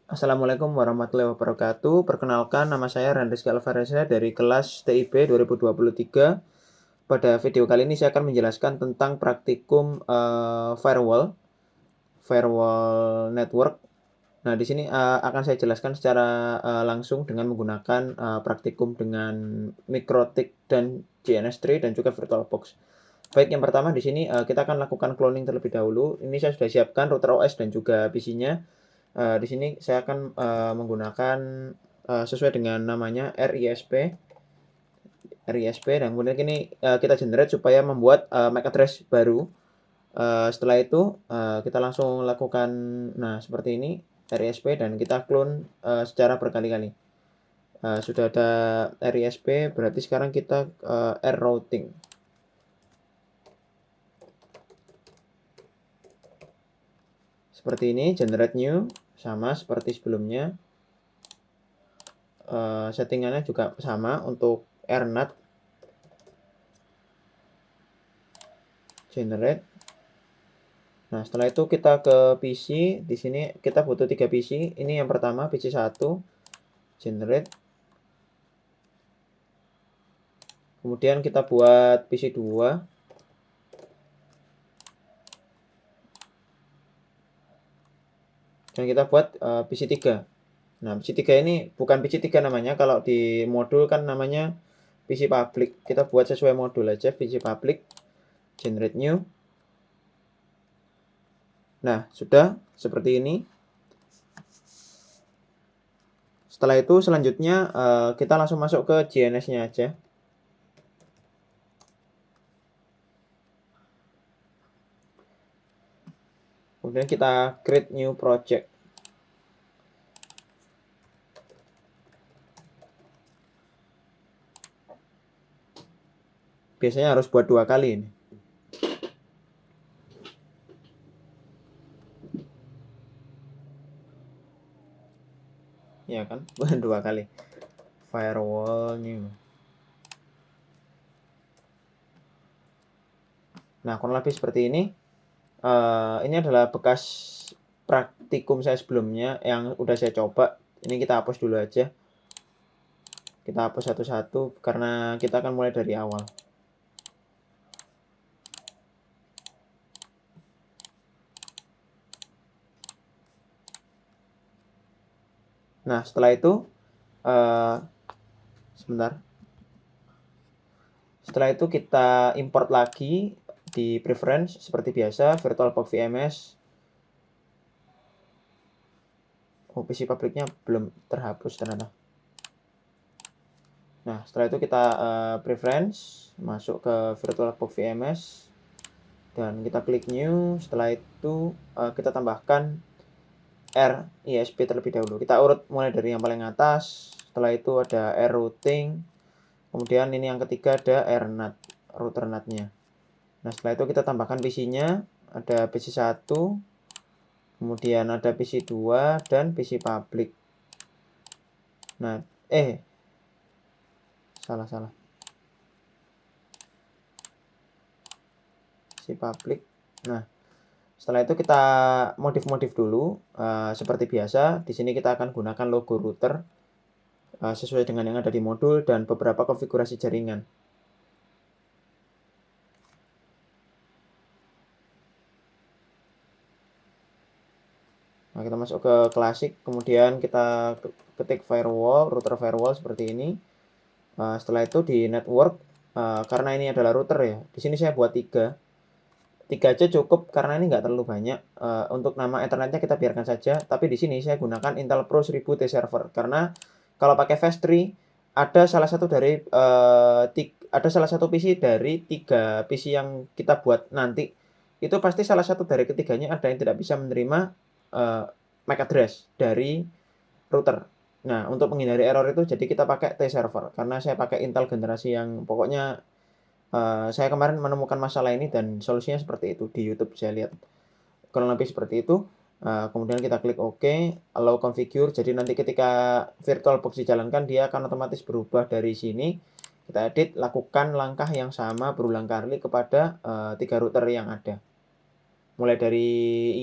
Assalamualaikum warahmatullahi wabarakatuh. Perkenalkan, nama saya Randrizky Alvareza dari kelas TIB 2023. Pada video kali ini saya akan menjelaskan tentang praktikum firewall network. Nah, di sini akan saya jelaskan secara langsung dengan menggunakan praktikum dengan MikroTik dan JNS3 dan juga VirtualBox. Baik, yang pertama di sini kita akan lakukan cloning terlebih dahulu. Ini saya sudah siapkan router OS dan juga PC-nya. Di sini saya akan menggunakan sesuai dengan namanya RISP dan kemudian ini kita generate supaya membuat MAC address baru. Setelah itu kita langsung lakukan seperti ini RISP dan kita clone secara berkali-kali. Sudah ada RISP, berarti sekarang kita R routing. Seperti ini, generate new, sama seperti sebelumnya. Settingannya juga sama untuk RNAT. Generate. Nah, setelah itu kita ke PC. Di sini kita butuh 3 PC. Ini yang pertama, PC 1. Generate. Kemudian kita buat PC 2. Dan kita buat PC 3. Nah, PC 3 ini bukan PC 3 namanya. Kalau di modul kan namanya PC public. Kita buat sesuai modul aja, PC public. Generate new. Nah, sudah seperti ini. Setelah itu selanjutnya kita langsung masuk ke JNS-nya aja. Kemudian kita create new project. Biasanya harus buat 2 kali ini. Ya kan? Buat 2 kali. Firewall new. Nah, kurang lebih seperti ini. Ini adalah bekas praktikum saya sebelumnya yang udah saya coba. Ini kita hapus dulu aja. Kita hapus satu-satu karena kita akan mulai dari awal. Nah, setelah itu sebentar. Setelah itu kita import lagi di preference seperti biasa VirtualBox VMS. PC publiknya belum terhapus ternyata. Nah, setelah itu kita preference, masuk ke VirtualBox VMS, dan kita klik new. Setelah itu kita tambahkan RISP terlebih dahulu. Kita urut mulai dari yang paling atas. Setelah itu ada R routing. Kemudian ini yang ketiga ada RNAT, router NAT-nya. Nah, setelah itu kita tambahkan PC-nya. Ada PC 1, kemudian ada PC 2, dan PC public. Nah, salah. PC public. Nah, setelah itu kita modif dulu seperti biasa. Di sini kita akan gunakan logo router sesuai dengan yang ada di modul dan beberapa konfigurasi jaringan. Nah, kita masuk ke klasik, kemudian kita ketik firewall, router firewall seperti ini. Setelah itu di network, karena ini adalah router ya, di sini saya buat 3 aja cukup karena ini nggak terlalu banyak. Untuk nama ethernetnya kita biarkan saja, tapi di sini saya gunakan Intel Pro 1000 T server karena kalau pakai fast 3 ada salah satu PC dari 3 PC yang kita buat nanti itu pasti salah satu dari ketiganya ada yang tidak bisa menerima MAC address dari router. Nah, untuk menghindari error itu jadi kita pakai T server karena saya pakai Intel generasi yang pokoknya saya kemarin menemukan masalah ini dan solusinya seperti itu di YouTube saya lihat. Kurang lebih seperti itu. Kemudian kita klik OK, allow configure. Jadi nanti ketika VirtualBox dijalankan dia akan otomatis berubah dari sini. Kita edit, lakukan langkah yang sama berulang kali kepada 3 router yang ada. Mulai dari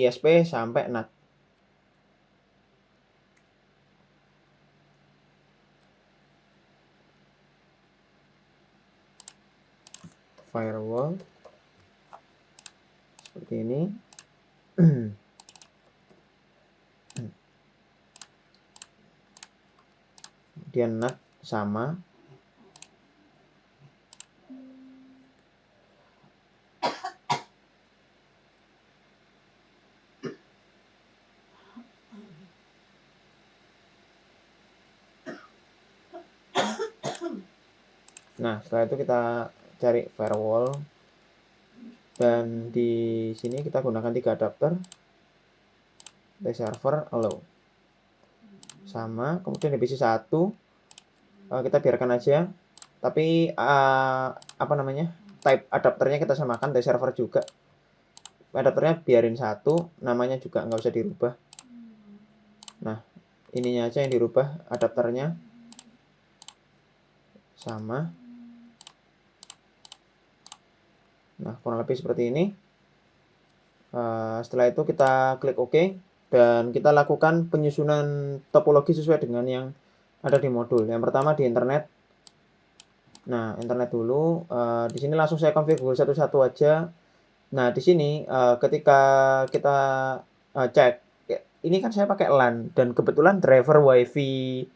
ISP sampai NAT. firewall seperti ini. Kemudian NAT sama. Nah, setelah itu kita cari firewall, dan di sini kita gunakan 3 adapter. Server allow sama. Kemudian di PC 1 kita biarkan aja, tapi apa namanya, type adapternya kita samakan. Dari server juga adapternya biarin 1, namanya juga nggak usah dirubah. Nah, ininya aja yang dirubah, adapternya sama. Nah, kurang lebih seperti ini. Setelah itu kita klik OK, dan kita lakukan penyusunan topologi sesuai dengan yang ada di modul. Yang pertama di internet. Nah, internet dulu. Di sini langsung saya konfigurasi satu-satu aja. Nah, di sini ketika kita cek, ini kan saya pakai LAN, dan kebetulan driver WiFi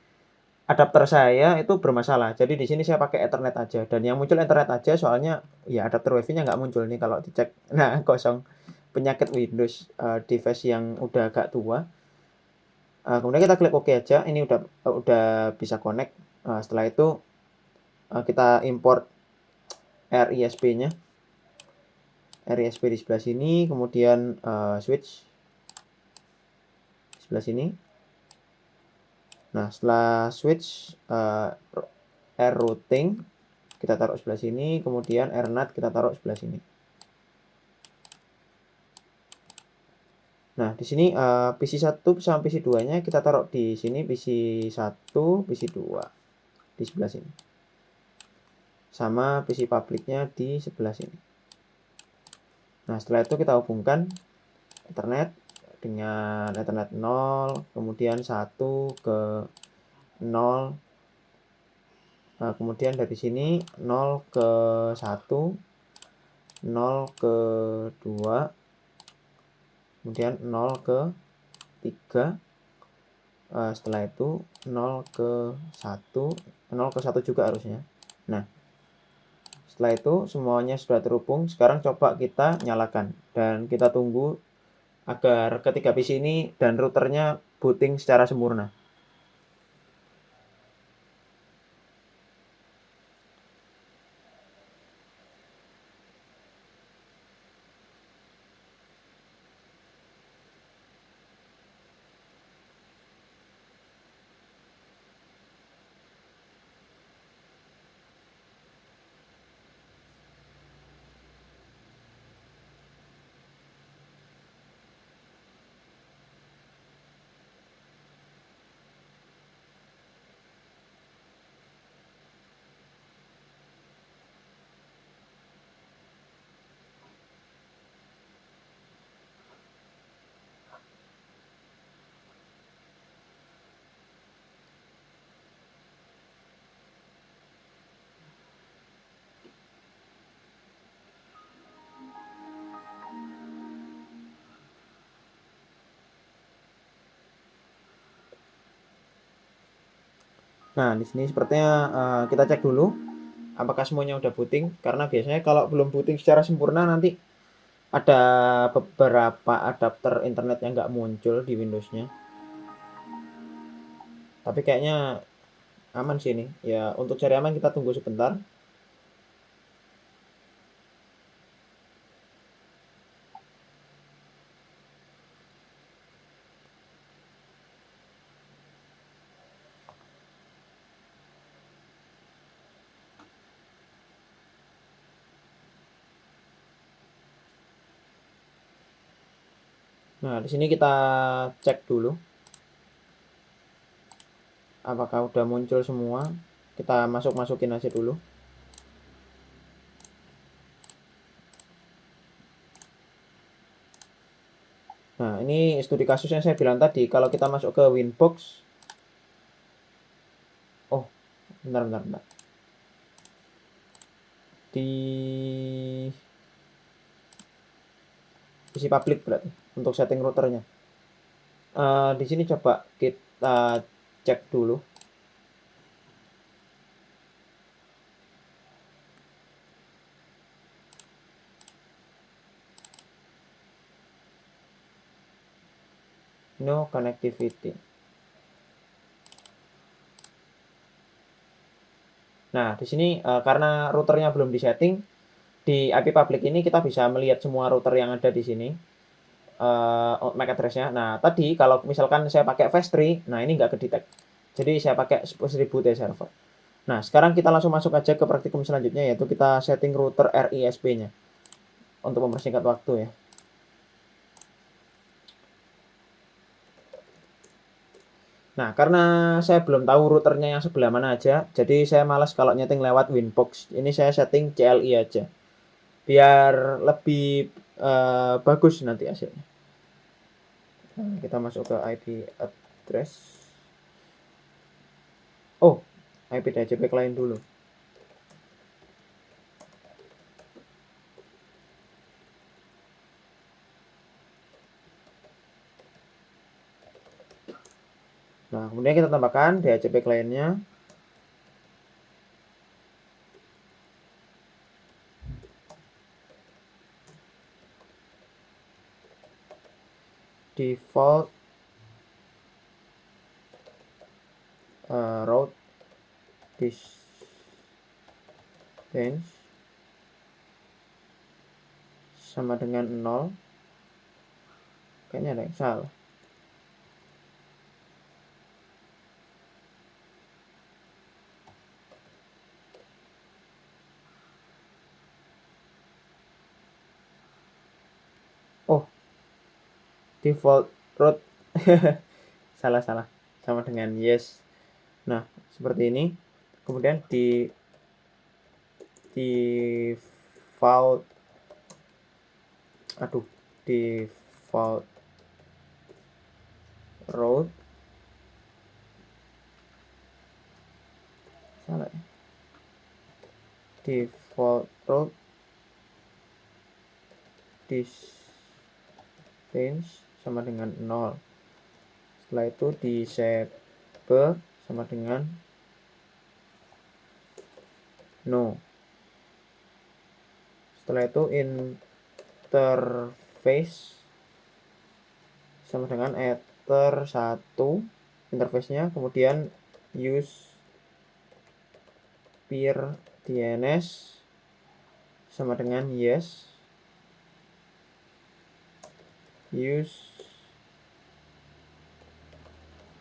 adapter saya itu bermasalah. Jadi di sini saya pakai Ethernet aja, dan yang muncul Ethernet aja, soalnya ya adapter WiFi-nya nggak muncul nih kalau dicek. Nah, kosong. Penyakit Windows device yang udah agak tua. Kemudian kita klik OK aja. Ini udah bisa connect. Setelah itu kita import RISP-nya. RISP di sebelah sini, kemudian switch di sebelah sini. Nah, setelah switch, R routing kita taruh sebelah sini, kemudian RNAT kita taruh sebelah sini. Nah, di sini PC 1 sama PC 2-nya kita taruh di sini, PC 1, PC 2 di sebelah sini. Sama PC public-nya di sebelah sini. Nah, setelah itu kita hubungkan Ethernet dengan Ethernet 0, kemudian 1 ke 0. Kemudian dari sini 0 ke 1, 0 ke 2, kemudian 0 ke 3. Setelah itu 0 ke 1, 0 ke 1 juga harusnya. Nah, setelah itu semuanya sudah terhubung. Sekarang coba kita nyalakan, dan kita tunggu agar ketiga PC ini dan routernya booting secara sempurna. Nah, di sini sepertinya kita cek dulu apakah semuanya udah booting, karena biasanya kalau belum booting secara sempurna nanti ada beberapa adapter internet yang nggak muncul di Windows-nya. Tapi kayaknya aman sih ini. Ya, untuk cari aman kita tunggu sebentar. Nah, di sini kita cek dulu apakah udah muncul semua. Kita masukin aja dulu. Nah, ini studi kasus yang saya bilang tadi. Kalau kita masuk ke Winbox, oh, bentar. di PC public berarti untuk setting routernya. Di sini coba kita cek dulu. No connectivity. Nah, di sini karena routernya belum disetting, di IP public ini kita bisa melihat semua router yang ada di sini. MAC address-nya. Nah, tadi kalau misalkan saya pakai Fast3, nah ini nggak kedetect. Jadi saya pakai 1000 T server. Nah, sekarang kita langsung masuk aja ke praktikum selanjutnya, yaitu kita setting router RISP-nya untuk mempersingkat waktu ya. Nah, karena saya belum tahu routernya yang sebelah mana aja, jadi saya malas kalau nyeting lewat Winbox. Ini saya setting CLI aja, biar lebih bagus nanti hasilnya. Nah, kita masuk ke IP address. Oh, IP DHCP client dulu. Nah, kemudian kita tambahkan DHCP client-nya. Default route distance sama dengan 0. Kayaknya ada yang salah. Oh, default route salah sama dengan yes. Nah, seperti ini. Kemudian di default route salah ya. Default route distance sama dengan 0. Setelah itu disable sama dengan no. Setelah itu interface sama dengan ether 1 interface-nya, kemudian use peer DNS sama dengan yes, use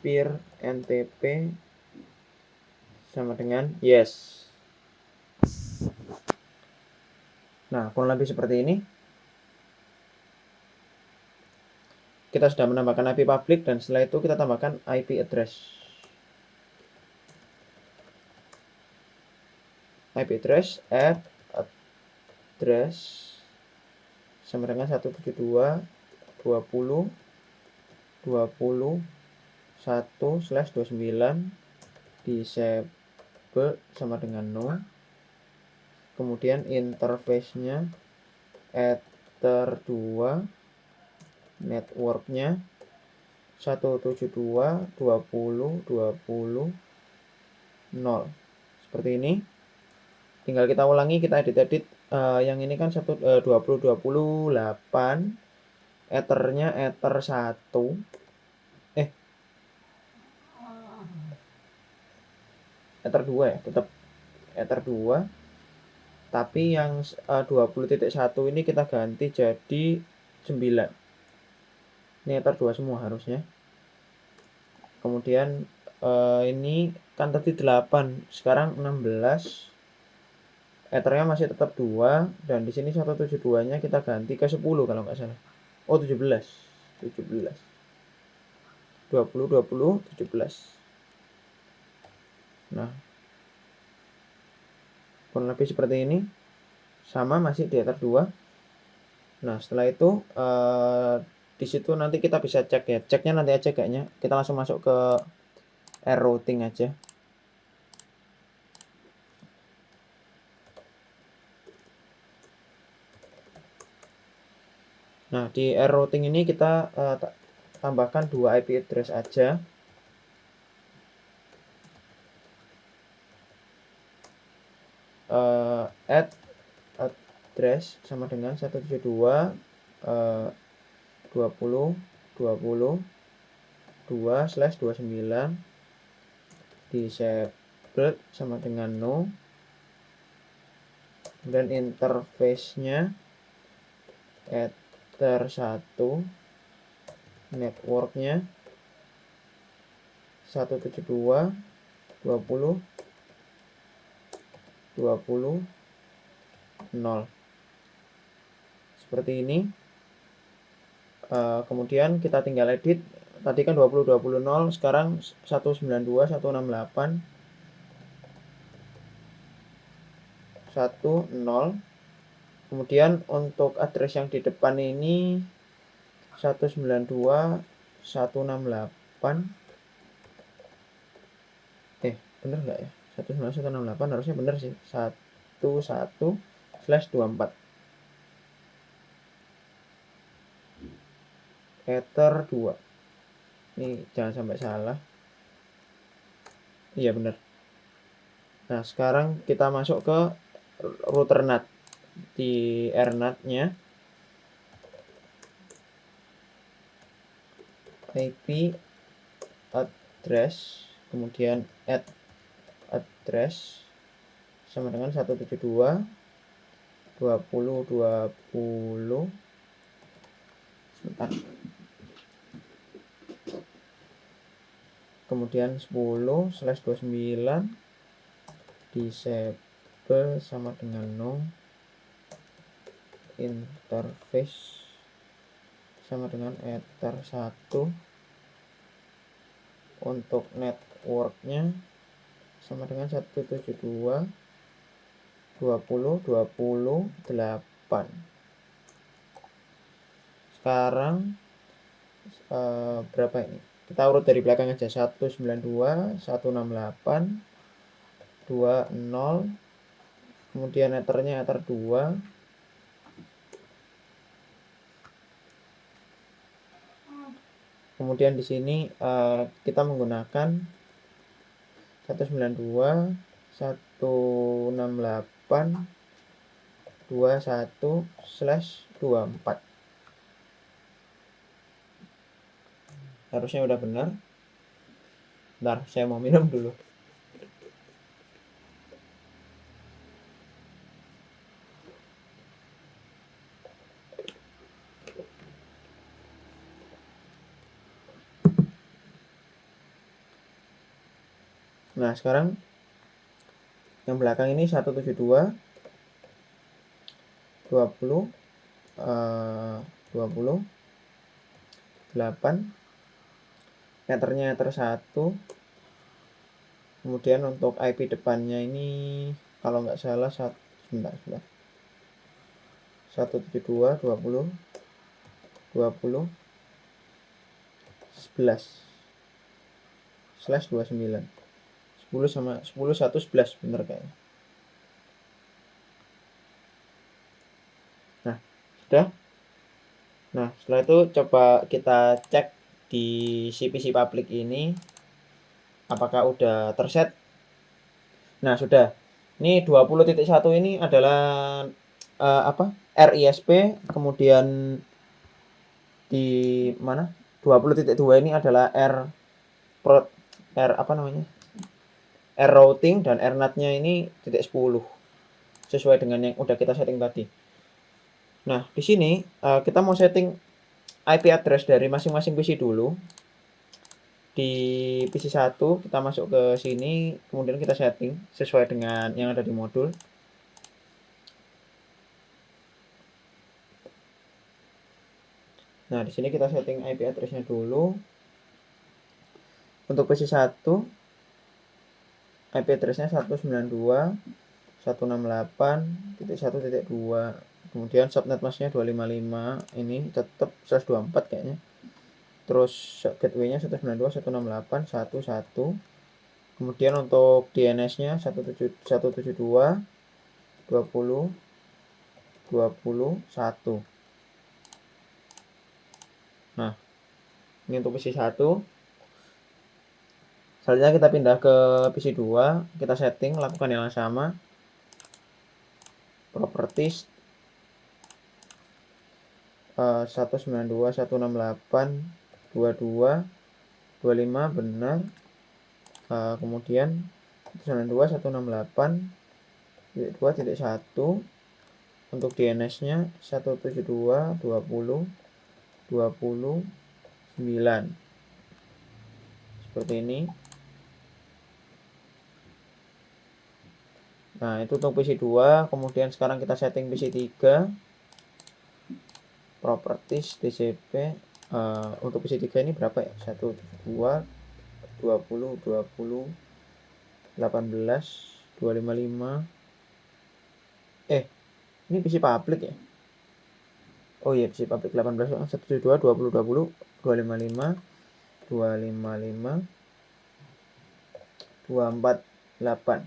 peer NTP sama dengan yes. Nah, kurang lebih seperti ini. Kita sudah menambahkan IP public dan setelah itu kita tambahkan IP address. IP address address sama dengan 172.20.20.1/29 disable sama dengan no. Kemudian interface-nya ether 2, network-nya 172.20.20.0. Seperti ini. Tinggal kita ulangi, kita edit yang ini kan 20.28, ethernya ether 1, ether 2 ya, tetap ether 2, tapi yang 20.1 ini kita ganti jadi 9. Ini ether 2 semua harusnya. Kemudian ini kan tadi 8, sekarang 16. Ethernya masih tetap 2 dan di sini 172-nya kita ganti ke 10 kalau nggak salah. Oh, 17. 20 17. Nah, kurang lebih seperti ini. Sama masih di ether 2. Nah, setelah itu di situ nanti kita bisa cek ya. Ceknya nanti aja kayaknya. Kita langsung masuk ke routing aja. Nah, di R routing ini kita tambahkan 2 IP address aja. Add address sama dengan 172 20.20.2/29 disable sama dengan no. Dan interface-nya ether 1, network-nya 172.20.20.0 seperti ini. Kemudian kita tinggal edit. Tadi kan 20.20.0, sekarang 192.168.10. Kemudian untuk address yang di depan ini 192.168. Bener nggak ya? 192.168 harusnya bener sih. 11/24. Ether 2. Ini jangan sampai salah. Iya bener. Nah, sekarang kita masuk ke router NAT. Di RNAT-nya IP address, kemudian add address sama dengan 172.20.20. Sebentar. Kemudian 10/29 disable sama dengan no. Interface sama dengan ether 1. Untuk networknya sama dengan 172.20.28. Sekarang berapa ini? Kita urut dari belakang aja. 192.168.20. Kemudian ethernya ether 2. Kemudian di sini kita menggunakan 192.168.21/24. Harusnya udah benar. Bentar, saya mau minum dulu. Nah, sekarang yang belakang ini 172.20.28. Ethernya ether 1. Kemudian untuk IP depannya ini kalau nggak salah sebentar. 172.20.11/29. 10/11 bener kayaknya. Nah, sudah. Nah, setelah itu coba kita cek di si PC public ini apakah udah terset. Nah, sudah. Ini 20.1 ini adalah RISP, kemudian di mana? 20.2 ini adalah R routing, dan RNAT-nya ini .10 sesuai dengan yang udah kita setting tadi. Nah, di sini kita mau setting IP address dari masing-masing PC dulu. Di PC 1 kita masuk ke sini, kemudian kita setting sesuai dengan yang ada di modul. Nah, di sini kita setting IP address-nya dulu. Untuk PC 1 IP address-nya 192.168.1.2. Kemudian subnet mask-nya 255, ini tetap 124 kayaknya. Terus gateway-nya 192.168.1.1. Kemudian untuk DNS-nya 172.20.21. Nah, ini untuk PC 1. Selanjutnya kita pindah ke PC 2, kita setting, lakukan yang sama. Properties 192, 168, 22, 25 benar. Kemudian 192, 168, 2.1. Untuk DNS-nya 172, 20, 29. Seperti ini. Nah, itu untuk PC 2. Kemudian sekarang kita setting PC 3. Properties DCP. Untuk PC 3 ini berapa ya? 172, 20, 20, 18, 255. Ini PC public ya? Oh iya, PC public 18, 172, 20, 20, 255, 255, 248.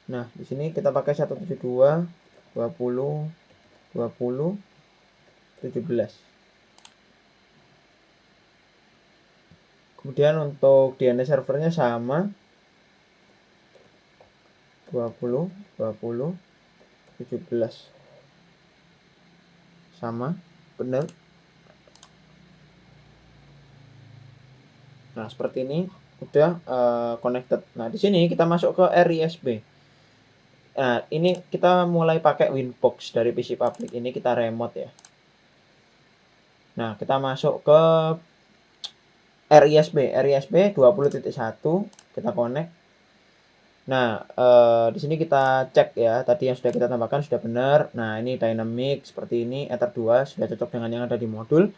Nah, di sini kita pakai 172, 20, 20, 17. Kemudian untuk DNS servernya sama, 20, 20, 17. Sama, benar. Nah, seperti ini udah connected. Nah, di sini kita masuk ke RISB. Nah, ini kita mulai pakai Winbox dari PC public ini, kita remote ya. Nah, kita masuk ke RISB 20.1, kita connect. Nah, di sini kita cek ya, tadi yang sudah kita tambahkan sudah benar. Nah, ini dynamic seperti ini, Ether 2 sudah cocok dengan yang ada di modul.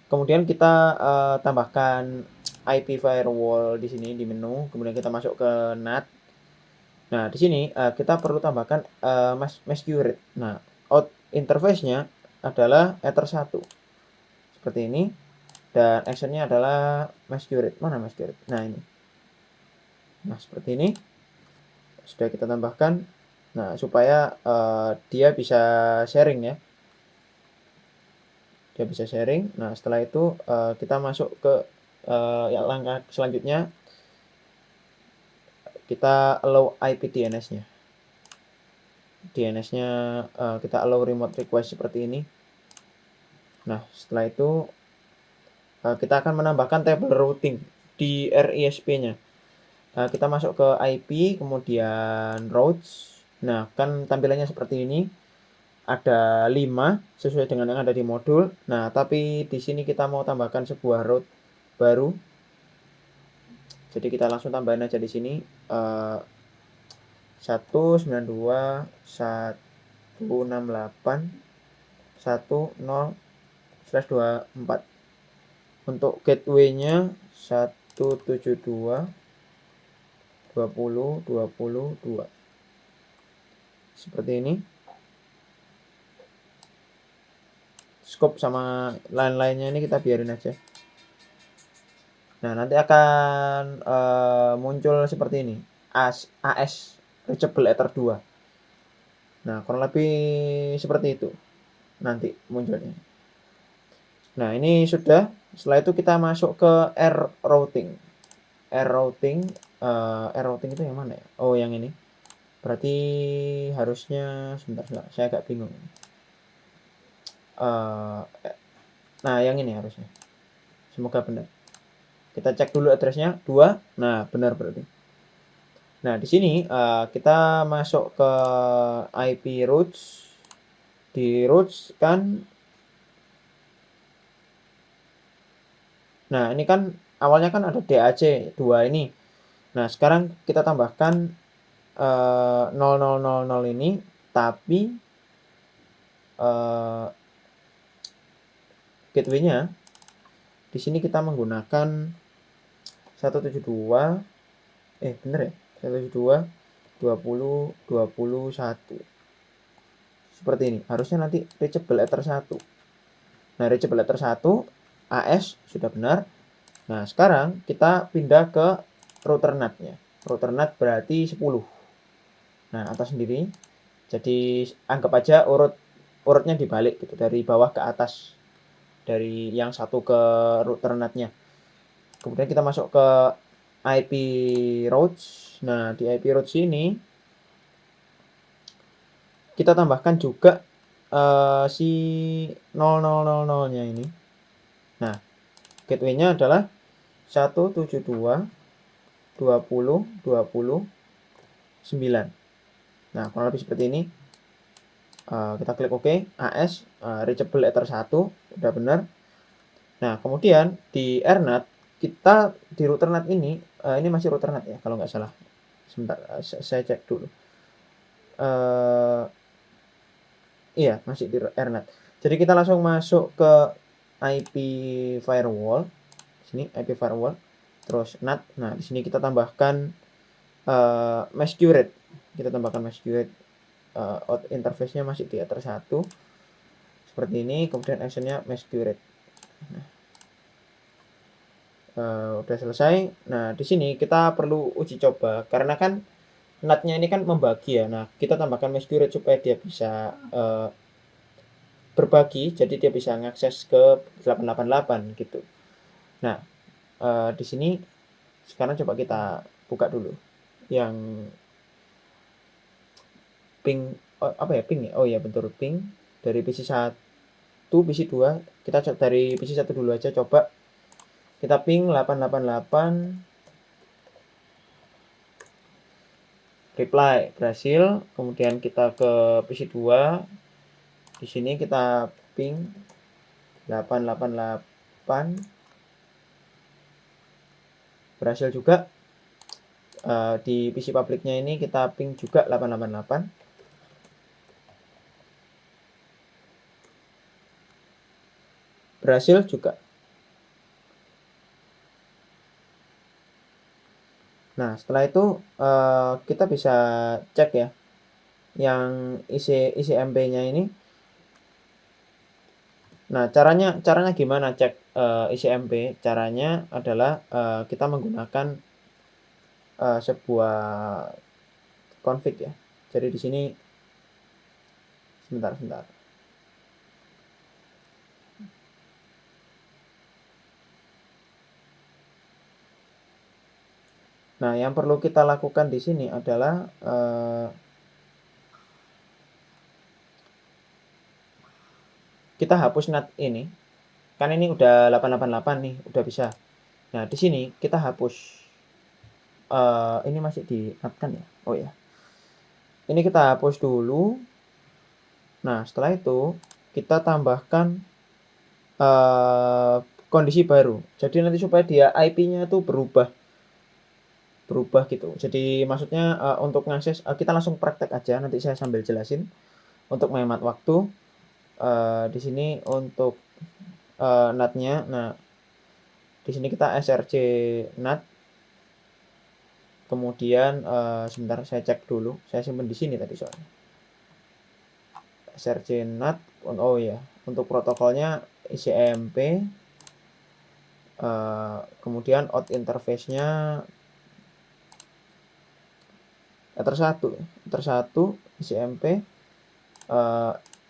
Kemudian kita tambahkan IP firewall di sini di menu, kemudian kita masuk ke NAT. Nah, di sini kita perlu tambahkan masquerade. Nah, out interface-nya adalah Ether 1. Seperti ini. Dan action-nya adalah masquerade. Mana masquerade? Nah, ini. Nah, seperti ini. Sudah kita tambahkan. Nah, supaya dia bisa sharing ya. Dia bisa sharing. Nah, setelah itu kita masuk ke langkah selanjutnya. Kita allow IP DNS-nya. DNS-nya kita allow remote request seperti ini. Nah, setelah itu kita akan menambahkan table routing di RISP-nya. Kita masuk ke IP, kemudian routes. Nah, kan tampilannya seperti ini. Ada 5 sesuai dengan yang ada di modul. Nah, tapi di sini kita mau tambahkan sebuah route baru. Jadi kita langsung tambahin aja di sini 192, 168, 10/24. Untuk gateway-nya 172, 20, 22. Seperti ini. Scope sama lain-lainnya ini kita biarin aja. Nah, nanti akan muncul seperti ini. AS Reachable Ether 2. Nah, kurang lebih seperti itu nanti munculnya. Nah, ini sudah. Setelah itu kita masuk ke R routing. R routing itu yang mana ya? Oh, yang ini. Berarti harusnya sebentar, saya agak bingung. Nah, yang ini harusnya. Semoga benar. Kita cek dulu addressnya 2. Nah, benar berarti. Nah, di sini kita masuk ke IP routes. Di routes kan. Nah, ini kan awalnya kan ada DAC 2 ini. Nah, sekarang kita tambahkan 0000 ini, tapi gateway-nya di sini kita menggunakan 172, bener ya? 172, 20, 21. Seperti ini. Harusnya nanti reachable Ether 1. Nah, reachable Ether 1 AS sudah benar. Nah, sekarang kita pindah ke router NAT-nya. Router NAT berarti 10. Nah, atas sendiri. Jadi anggap aja urutnya dibalik gitu, dari bawah ke atas. dari yang satu ke router NAT-nya. Kemudian kita masuk ke IP routes. Nah, di IP routes ini kita tambahkan juga si 0000-nya ini. Nah, gateway-nya adalah 172.20.20.9. Nah, kurang lebih seperti ini. Kita klik OK, AS, reachable Ether 1, udah benar. Nah, kemudian di AirNAT, kita di router NAT ini masih router NAT ya, kalau nggak salah. Sebentar, saya cek dulu. Iya, masih di AirNAT. Jadi kita langsung masuk ke IP firewall. Sini IP firewall, terus NAT. Nah, di sini kita tambahkan masquerade. Kita tambahkan masquerade. Out interface-nya masih di Ether 1. Seperti ini, kemudian actionnya masquerade. Nah, udah selesai. Nah, di sini kita perlu uji coba karena kan NAT-nya ini kan membagi ya. Nah, kita tambahkan masquerade supaya dia bisa berbagi, jadi dia bisa mengakses ke 888 gitu. Nah, di sini sekarang coba kita buka dulu yang ping apa ya, ping ya? Oh ya, betul, ping dari PC 1, PC 2. Kita dari PC 1 dulu aja, coba kita ping 888, reply berhasil. Kemudian kita ke PC 2. Di sini kita ping 888 berhasil juga. Di PC publiknya ini kita ping juga 888. Berhasil juga. Nah, setelah itu kita bisa cek ya yang isi MP-nya ini. Nah, caranya gimana cek isi MP? Caranya adalah kita menggunakan sebuah config ya. Jadi di sini sebentar. Nah, yang perlu kita lakukan di sini adalah kita hapus NAT ini. Kan ini udah 888 nih, udah bisa. Nah, di sini kita hapus. Ini masih di NAT kan ya? Oh ya. Ini kita hapus dulu. Nah, setelah itu kita tambahkan kondisi baru. Jadi nanti supaya dia IP-nya itu berubah gitu. Jadi maksudnya untuk ngakses, kita langsung praktek aja. Nanti saya sambil jelasin untuk menghemat waktu. Di sini untuk NAT-nya. Nah, di sini kita src NAT. Kemudian sebentar saya cek dulu. Saya simpan di sini tadi soalnya. src NAT. Oh ya, untuk protokolnya ICMP. Kemudian out interface-nya Ether 1 ICMP.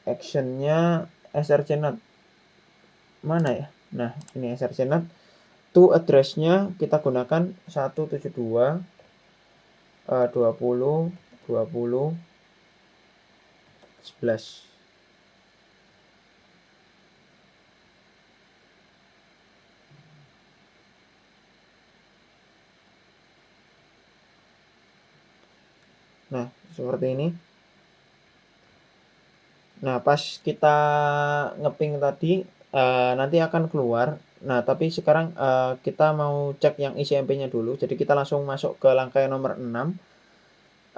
Action-nya src NAT. Mana ya? Nah, ini src NAT. To address-nya kita gunakan 172 20 20 11. Nah, seperti ini. Nah, pas kita ngeping tadi nanti akan keluar. Nah, tapi sekarang kita mau cek yang ICMP-nya dulu. Jadi kita langsung masuk ke langkah nomor 6.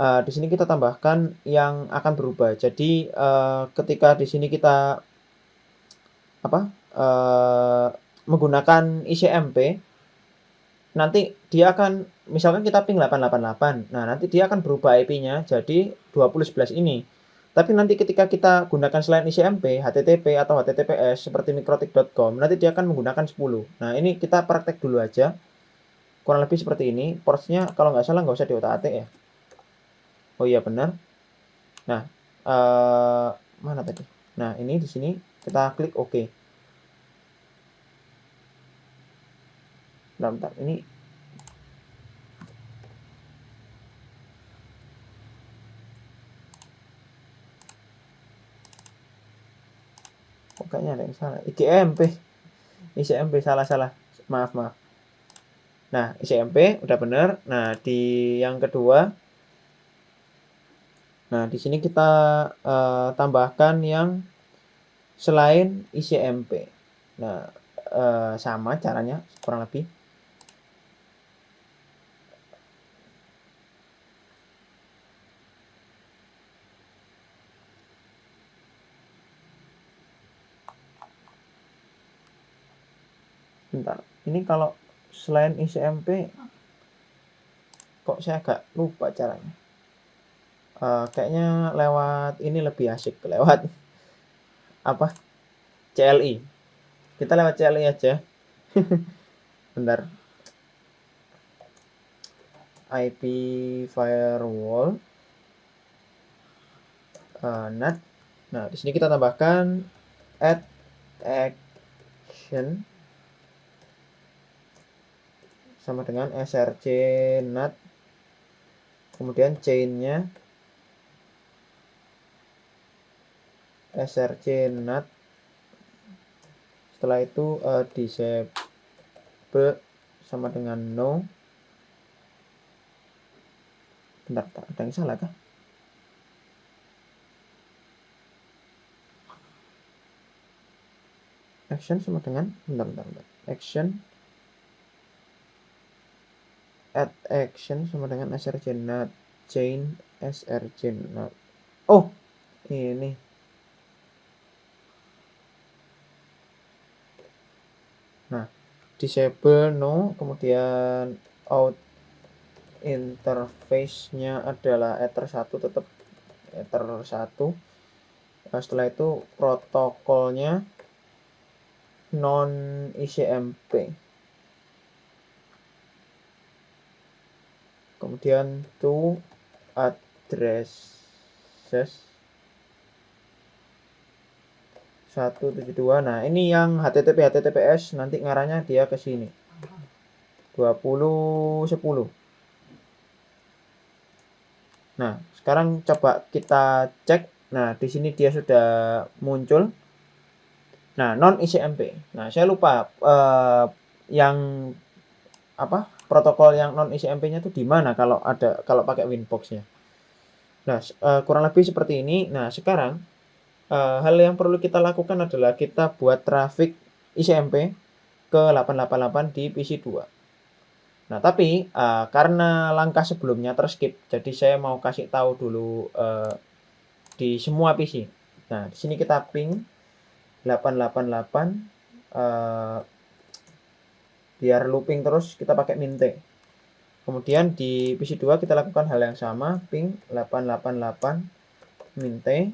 Di sini kita tambahkan yang akan berubah. Jadi ketika di sini kita menggunakan ICMP, nanti dia akan, misalkan kita ping 888. Nah, nanti dia akan berubah IP-nya jadi 2011 ini. Tapi nanti ketika kita gunakan selain ICMP, HTTP atau HTTPS seperti mikrotik.com, nanti dia akan menggunakan 10. Nah, ini kita praktek dulu aja. Kurang lebih seperti ini. Portsnya kalau nggak salah nggak usah diotak-atik ya. Oh iya, benar. Nah, mana tadi? Nah, ini di sini kita klik OK. Bentar, ini kayaknya ada yang salah. ICMP salah. Maaf. Nah, ICMP udah bener. Nah, di yang kedua, nah di sini kita tambahkan yang selain ICMP. Nah, sama caranya kurang lebih. Bentar, ini kalau selain ICMP kok saya agak lupa caranya. Kayaknya lewat ini lebih asik, lewat apa? CLI. Kita lewat CLI aja. Bentar. IP firewall NAT. Nah, di sini kita tambahkan add action sama dengan src NAT, kemudian chainnya src NAT. Setelah itu disable sama dengan no. Bentar, ada yang salah kah? Action sama dengan bentar. Action add action sama dengan src NAT chain src NAT. Oh, ini nah, disable no, kemudian out interface-nya adalah Ether1, tetap Ether1. Setelah itu protokolnya non ICMP. Kemudian to addresses 172. Nah, ini yang HTTPS nanti ngarahnya dia ke sini. 2010. Nah, sekarang coba kita cek. Nah, di sini dia sudah muncul. Nah, non ICMP. Nah, saya lupa yang apa? Protokol yang non ICMP-nya itu di mana kalau pakai Winbox-nya. Nah, kurang lebih seperti ini. Nah, sekarang hal yang perlu kita lakukan adalah kita buat traffic ICMP ke 888 di PC2. Nah, tapi karena langkah sebelumnya terskip, jadi saya mau kasih tahu dulu di semua PC. Nah, di sini kita ping 888 biar looping terus, kita pakai minte. Kemudian di PC2 kita lakukan hal yang sama, ping 888 minte.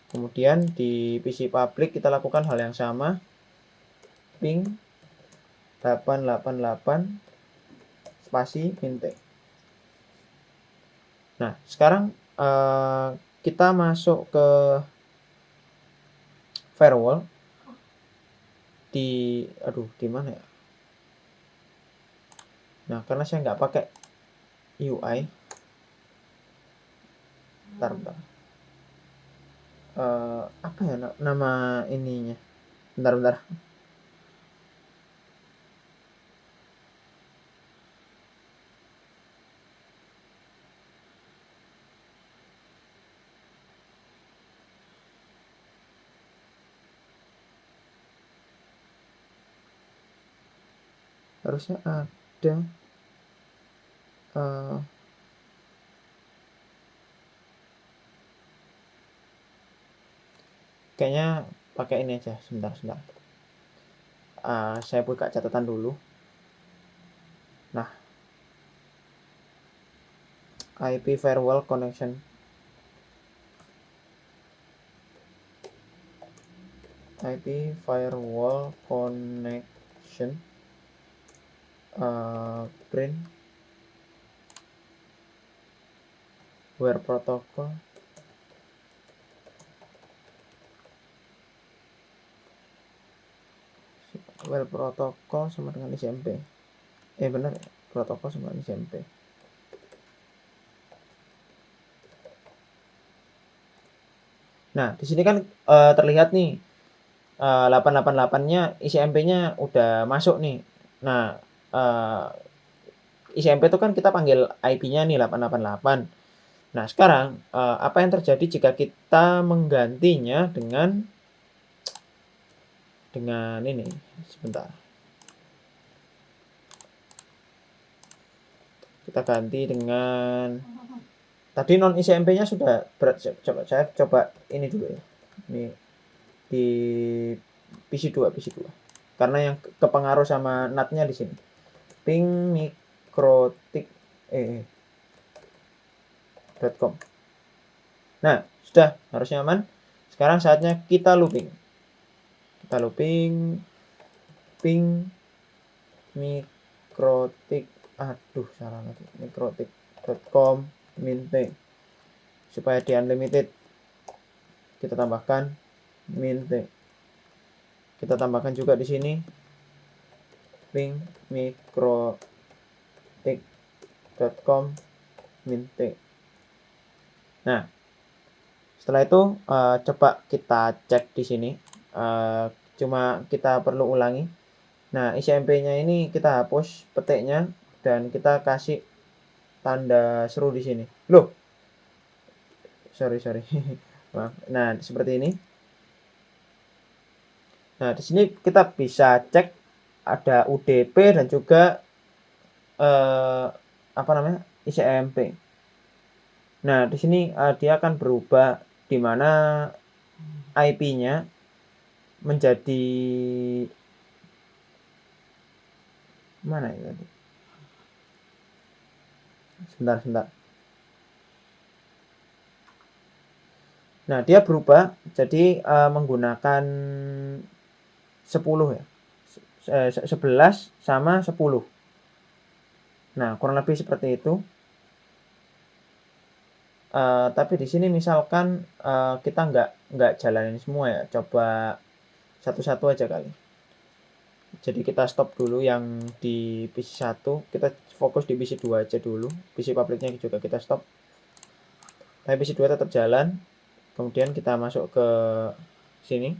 Kemudian di PC public kita lakukan hal yang sama, ping 888 spasi minte. Nah, sekarang kita masuk ke firewall di mana ya? Nah, karena saya nggak pakai UI. Bentar. Apa ya nama ininya? Bentar. Harusnya ada kayaknya pakai ini aja. Sebentar. Saya buka catatan dulu. Nah, IP firewall connection. IP firewall connection print where protocol sama dengan ICMP. benar ya, protokol sama SMP. Nah, di sini kan terlihat nih 888-nya isi MP-nya udah masuk nih. Nah, isi MP itu kan kita panggil IP-nya nih 888. Nah, sekarang apa yang terjadi jika kita menggantinya dengan ini, sebentar. Kita ganti dengan tadi non isi MP-nya sudah saya coba ini dulu ya. Ini di PC2. Karena yang kepengaruh sama NAT-nya di sini. Ping mikrotik.com. Nah, sudah harusnya aman. Sekarang saatnya kita looping. Kita looping ping mikrotik, salah lagi, mikrotik.com minte. Supaya di unlimited kita tambahkan minte. Kita tambahkan juga di sini ping mikrotik.com minte. Nah, setelah itu coba kita cek di sini. Cuma kita perlu ulangi. Nah, isi MP-nya ini kita hapus petiknya dan kita kasih tanda seru di sini. Loh. Sorry. Maaf. Nah, seperti ini. Nah, di sini kita bisa cek ada UDP dan juga isi MP. Nah, di sini dia akan berubah di mana IP-nya menjadi mana ya tadi? Sebentar. Nah, dia berubah jadi menggunakan 10 ya. 11 sama 10. Nah, kurang lebih seperti itu. Tapi di sini misalkan kita nggak jalanin semua ya, coba satu-satu aja kali. Jadi kita stop dulu yang di PC1, kita fokus di PC2 aja dulu. PC publiknya juga kita stop. Tapi PC2 tetap jalan. Kemudian kita masuk ke sini.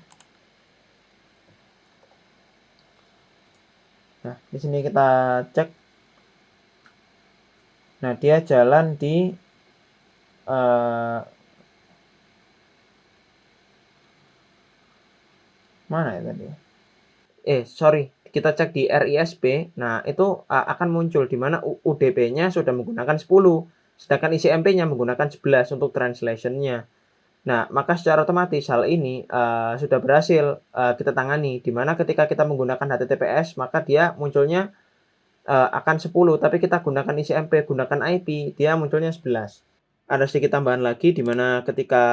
Nah, di sini kita cek. Nah, dia jalan di mana ya tadi? Sorry, kita cek di RISP. Nah, itu akan muncul di mana UDP-nya sudah menggunakan 10, sedangkan isi MP-nya menggunakan 11 untuk translation-nya. Nah, maka secara otomatis hal ini sudah berhasil kita tangani, di mana ketika kita menggunakan HTTPS, maka dia munculnya akan 10, tapi kita gunakan isi MP, gunakan IP, dia munculnya 11. Ada sedikit tambahan lagi, di mana ketika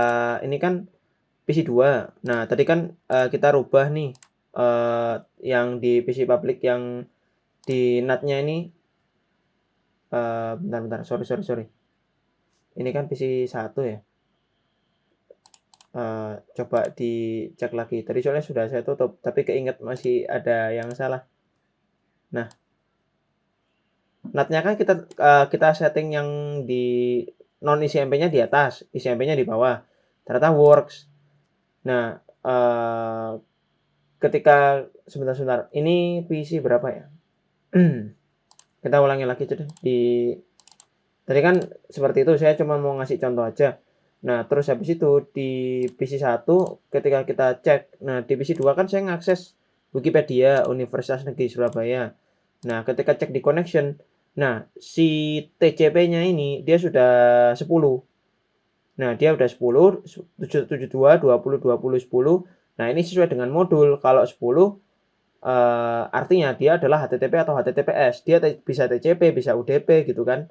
ini kan PC2. Nah, tadi kan kita rubah nih yang di PC public yang di NAT-nya ini bentar. Sorry. Ini kan PC1 ya. Coba dicek lagi. Tadi soalnya sudah saya tutup, tapi keinget masih ada yang salah. Nah, NAT-nya kan kita setting yang di non isi MP-nya di atas, isi MP-nya di bawah. Ternyata works. Nah, ketika sebentar. Ini PC berapa ya? Kita ulangi lagi aja deh. Tadi kan seperti itu, saya cuma mau ngasih contoh aja. Nah, terus habis itu di PC1 ketika kita cek, nah di PC2 kan saya ngakses Wikipedia Universitas Negeri Surabaya. Nah, ketika cek di connection, nah si TCP-nya ini dia sudah 10. Nah, dia udah 10, 72, 20, 10. Nah, ini sesuai dengan modul. Kalau 10 artinya dia adalah HTTP atau HTTPS. Dia bisa TCP, bisa UDP gitu kan.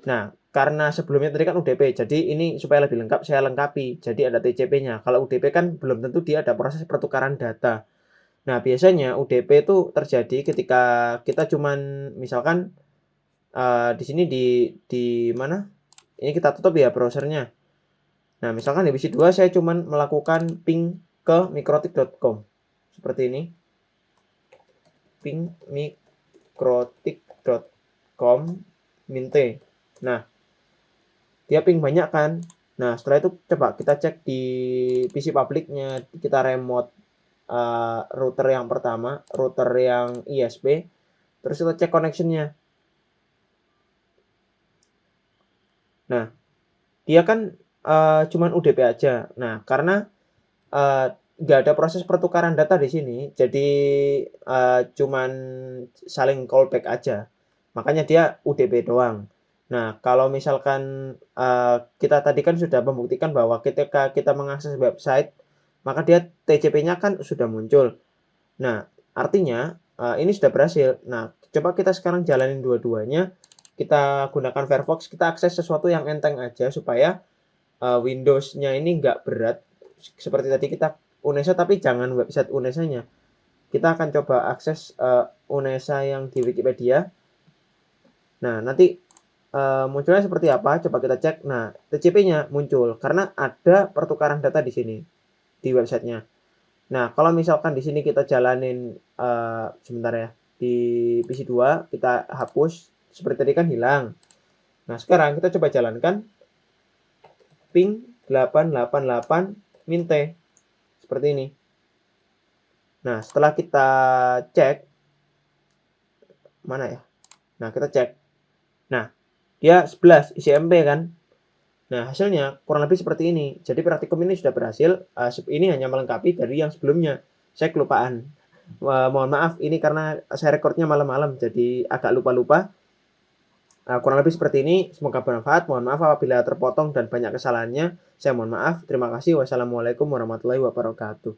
Nah, karena sebelumnya tadi kan UDP, jadi ini supaya lebih lengkap saya lengkapi. Jadi ada TCP-nya. Kalau UDP kan belum tentu dia ada proses pertukaran data. Nah, biasanya UDP itu terjadi ketika kita cuman misalkan di sini di mana? Ini kita tutup ya browsernya. Nah, misalkan di PC2 saya cuman melakukan ping ke mikrotik.com. Seperti ini. Ping mikrotik.com. ping.com minte. Nah, dia ping banyak kan. Nah, setelah itu coba kita cek di PC publiknya, kita remote router yang pertama, router yang ISP, terus kita cek connection-nya. Nah, dia kan cuman UDP aja. Nah, karena nggak ada proses pertukaran data di sini, jadi cuman saling callback aja. Makanya dia UDP doang. Nah, kalau misalkan kita tadi kan sudah membuktikan bahwa ketika kita mengakses website, maka dia TCP-nya kan sudah muncul. Nah, artinya ini sudah berhasil. Nah, coba kita sekarang jalanin dua-duanya. Kita gunakan Firefox, kita akses sesuatu yang enteng aja supaya Windows-nya ini nggak berat. Seperti tadi kita UNESA, tapi jangan website UNESA-nya. Kita akan coba akses UNESA yang di Wikipedia. Nah, nanti munculnya seperti apa? Coba kita cek. Nah, TCP-nya muncul karena ada pertukaran data di sini di websitenya. Nah, kalau misalkan di sini kita jalanin sebentar ya, di PC 2 kita hapus, seperti tadi kan hilang. Nah, sekarang kita coba jalankan ping 888 minte seperti ini. Nah, setelah kita cek mana ya? Nah, kita cek. Nah, dia 11 isi MP kan. Nah, hasilnya kurang lebih seperti ini. Jadi praktikum ini sudah berhasil. Ini hanya melengkapi dari yang sebelumnya. Saya kelupaan. Mohon maaf, ini karena saya recordnya malam-malam, jadi agak lupa-lupa. Kurang lebih seperti ini. Semoga bermanfaat. Mohon maaf apabila terpotong dan banyak kesalahannya. Saya mohon maaf. Terima kasih. Wassalamualaikum warahmatullahi wabarakatuh.